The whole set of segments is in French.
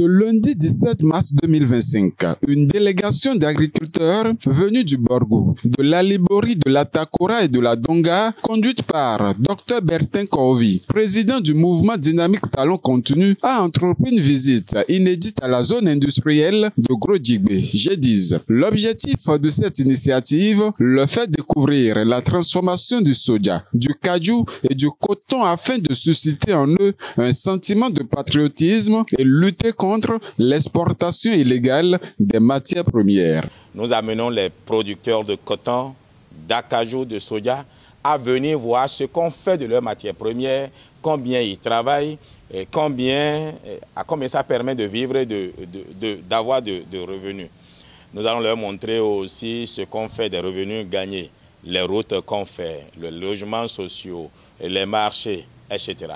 Ce lundi 17 mars 2025, une délégation d'agriculteurs venus du Borgo, de l'Alibori, de la Takora et de la Donga, conduite par Dr Bertin Kovi, président du mouvement dynamique Talon Continu, a entrepris une visite inédite à la zone industrielle de Gros-Djibé, G10. L'objectif de cette initiative, le fait découvrir la transformation du soja, du cajou et du coton afin de susciter en eux un sentiment de patriotisme et lutter contre l'exportation illégale des matières premières. Nous amenons les producteurs de coton, d'acajou, de soja à venir voir ce qu'on fait de leurs matières premières, combien ils travaillent, et combien ça permet de vivre et d'avoir de revenus. Nous allons leur montrer aussi ce qu'on fait des revenus gagnés, les routes qu'on fait, les logements sociaux, les marchés, etc.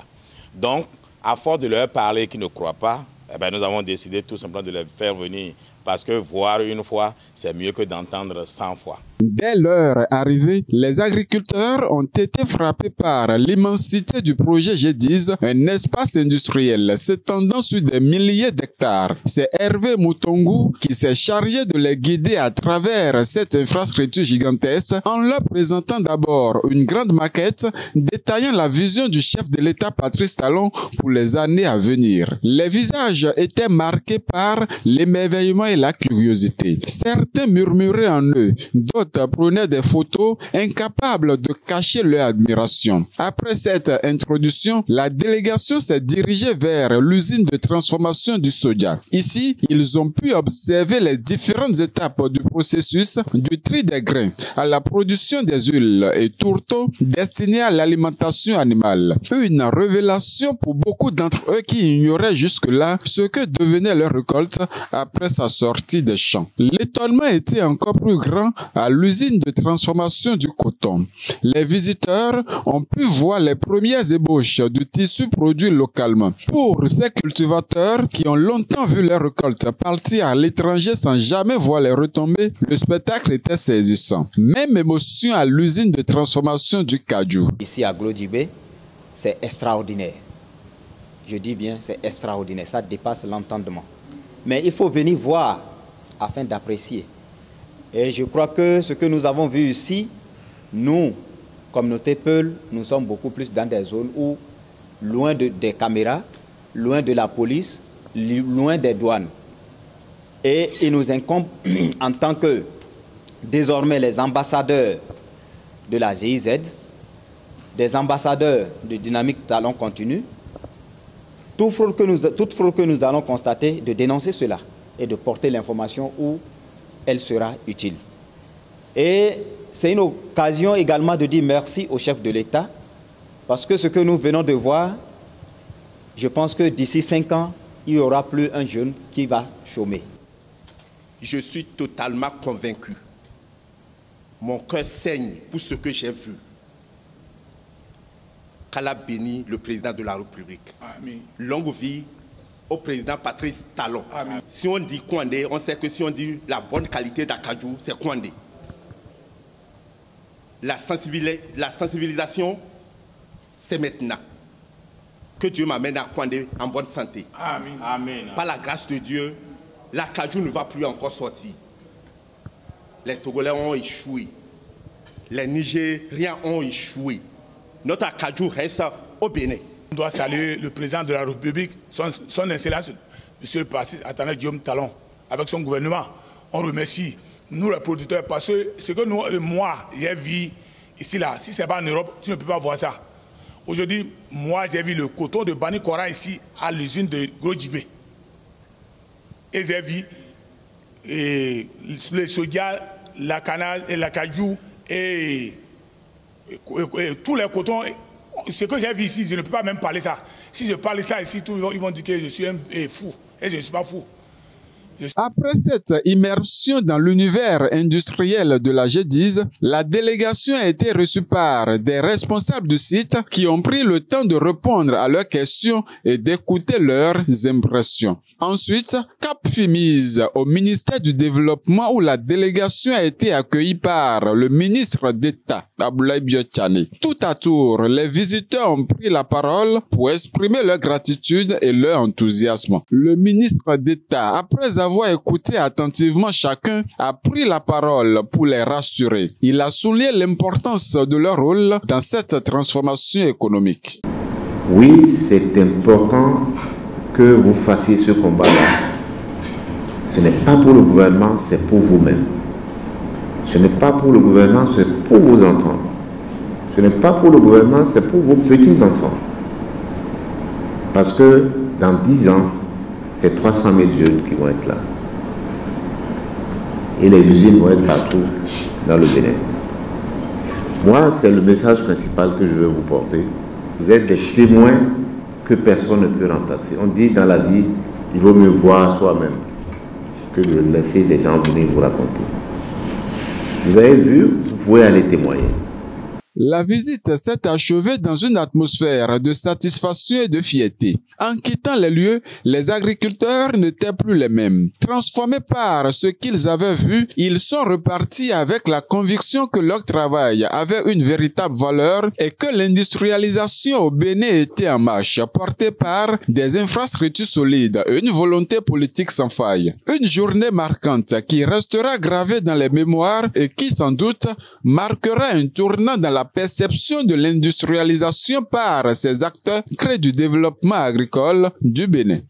Donc, à force de leur parler qu'ils ne croient pas, eh bien, nous avons décidé tout simplement de les faire venir parce que voir une fois, c'est mieux que d'entendre 100 fois. Dès leur arrivée, les agriculteurs ont été frappés par l'immensité du projet G10, un espace industriel s'étendant sur des milliers d'hectares. C'est Hervé Moutongu qui s'est chargé de les guider à travers cette infrastructure gigantesque en leur présentant d'abord une grande maquette détaillant la vision du chef de l'État Patrice Talon pour les années à venir. Les visages étaient marqués par l'émerveillement et la curiosité. Certains murmuraient en eux, d'autres prenaient des photos, incapables de cacher leur admiration. Après cette introduction, la délégation s'est dirigée vers l'usine de transformation du soja. Ici, ils ont pu observer les différentes étapes du processus du tri des grains à la production des huiles et tourteaux destinés à l'alimentation animale. Une révélation pour beaucoup d'entre eux qui ignoraient jusque-là ce que devenait leur récolte après sa sortie des champs. L'étonnement était encore plus grand à l'usine de transformation du coton. Les visiteurs ont pu voir les premières ébauches du tissu produit localement. Pour ces cultivateurs qui ont longtemps vu leur récolte partir à l'étranger sans jamais voir les retombées, le spectacle était saisissant. Même émotion à l'usine de transformation du cajou. Ici à Gros-Djibé, c'est extraordinaire. Je dis bien, c'est extraordinaire. Ça dépasse l'entendement. Mais il faut venir voir afin d'apprécier. Et je crois que ce que nous avons vu ici, nous, communauté Peul, nous sommes beaucoup plus dans des zones où, loin des caméras, loin de la police, loin des douanes. Et il nous incombe en tant que, désormais, les ambassadeurs de la GIZ, des ambassadeurs de Dynamique Talon Continu, toute fraude que nous allons constater, de dénoncer cela et de porter l'information où elle sera utile. Et c'est une occasion également de dire merci au chef de l'État, parce que ce que nous venons de voir, je pense que d'ici 5 ans, il n'y aura plus un jeune qui va chômer. Je suis totalement convaincu. Mon cœur saigne pour ce que j'ai vu. qu'Allah bénisse le président de la République. Amen. Longue vie au président Patrice Talon. Amen. Si on dit Kouandé, on sait que si on dit la bonne qualité d'Akadjou, c'est Kouandé. La sensibilisation, c'est maintenant. Que Dieu m'amène à Kouandé en bonne santé. Amen. Amen. Par la grâce de Dieu, l'Akadjou ne va plus encore sortir. Les Togolais ont échoué. Les Nigériens ont échoué. Notre Akadjou reste au Bénin. On doit saluer le président de la République, son excellence, M. le Patrice Guillaume Talon, avec son gouvernement. On remercie nous les producteurs parce que ce que moi j'ai vu ici là, si ce n'est pas en Europe, tu ne peux pas voir ça. Aujourd'hui, moi j'ai vu le coton de Bani Kora ici à l'usine de Gros-Djibé. Et j'ai vu le soja, la canal, la cajou et tous les cotons. Ce que j'ai vu ici, je ne peux pas même parler ça. Si je parle ça ici, tous ils vont dire que je suis un fou. Et je ne suis pas fou. Après cette immersion dans l'univers industriel de la G10, la délégation a été reçue par des responsables du site qui ont pris le temps de répondre à leurs questions et d'écouter leurs impressions. Ensuite, cap fut mise au ministère du Développement où la délégation a été accueillie par le ministre d'État, Abdoulaye Biotchane. Tout à tour, les visiteurs ont pris la parole pour exprimer leur gratitude et leur enthousiasme. Le ministre d'État, après avoir écouté attentivement chacun, a pris la parole pour les rassurer. Il a souligné l'importance de leur rôle dans cette transformation économique. Oui, c'est important que vous fassiez ce combat-là. Ce n'est pas pour le gouvernement, c'est pour vous-même. Ce n'est pas pour le gouvernement, c'est pour vos enfants. Ce n'est pas pour le gouvernement, c'est pour vos petits-enfants. Parce que dans 10 ans, c'est 300 000 jeunes qui vont être là. Et les usines vont être partout dans le Bénin. Moi, c'est le message principal que je veux vous porter. Vous êtes des témoins que personne ne peut remplacer. On dit dans la vie, il vaut mieux voir soi-même que de laisser des gens venir vous raconter. Vous avez vu, vous pouvez aller témoigner. La visite s'est achevée dans une atmosphère de satisfaction et de fierté. En quittant les lieux, les agriculteurs n'étaient plus les mêmes. Transformés par ce qu'ils avaient vu, ils sont repartis avec la conviction que leur travail avait une véritable valeur et que l'industrialisation au Bénin était en marche, portée par des infrastructures solides et une volonté politique sans faille. Une journée marquante qui restera gravée dans les mémoires et qui, sans doute, marquera un tournant dans la perception de l'industrialisation par ces acteurs clés du développement agricole du Bénin.